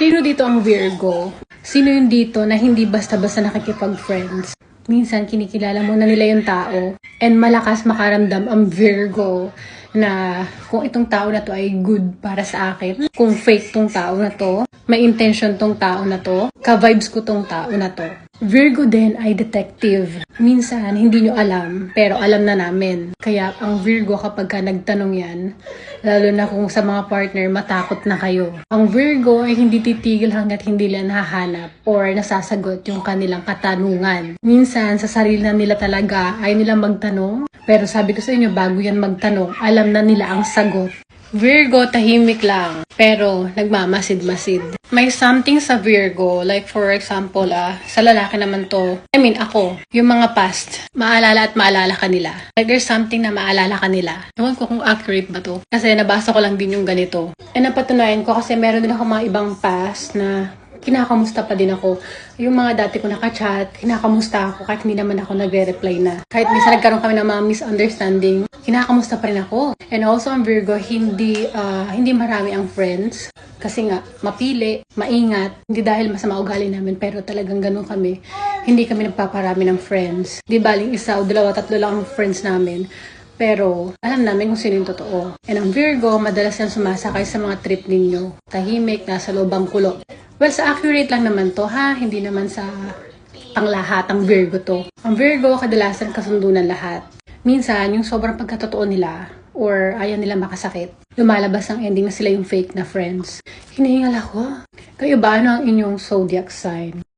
Sino dito ang Virgo? Sino yung dito na hindi basta-basta nakikipag-friends? Minsan, kinikilala mo na nila yung tao and malakas makaramdam ang Virgo na kung itong tao na to ay good para sa akin, kung fake tong tao na to, may intention tong tao na to, ka-vibes ko tong tao na to. Virgo din ay detective. Minsan, hindi nyo alam, pero alam na namin. Kaya ang Virgo kapag ka nagtanong yan, lalo na kung sa mga partner, matakot na kayo. Ang Virgo ay hindi titigil hanggat hindi nila nahahanap or nasasagot yung kanilang katanungan. Minsan, sa sarili na nila talaga, ay nila magtanong. Pero sabi ko sa inyo, bago yan magtanong, alam na nila ang sagot. Virgo, tahimik lang, pero nagmamasid-masid. May something sa Virgo, like for example, sa lalaki naman to, ako, yung mga past, maalala at maalala ka nila. Like there's something na maalala ka nila. Ewan ko kung accurate ba to, kasi nabasa ko lang din yung ganito. And napatunayan ko kasi meron din ako mga ibang past na kinakamusta pa din ako. Yung mga dati ko nakachat, kinakamusta ako kahit hindi naman ako nagre-reply na. Kahit minsan nagkaroon kami ng mga misunderstanding, kinakamusta pa rin ako. And also ang Virgo, hindi marami ang friends. Kasi nga, mapili, maingat. Hindi dahil masama ugali namin, pero talagang ganun kami. Hindi kami nagpaparami ng friends. Di baling isa o dalawa, tatlo lang ang friends namin. Pero, alam namin kung sino yung totoo. And ang Virgo, madalas yan sumasakay sa mga trip ninyo. Tahimik, nasa lobang kulo. Well, sa accurate lang naman to, ha? Hindi naman sa panglahatang Virgo to. Ang Virgo, kadalasan kasundo ng lahat. Minsan, yung sobrang pagkatotoo nila, or ayaw nila makasakit, lumalabas ang ending na sila yung fake na friends. Hinihingal ako. Kayo ba, ano ang inyong zodiac sign?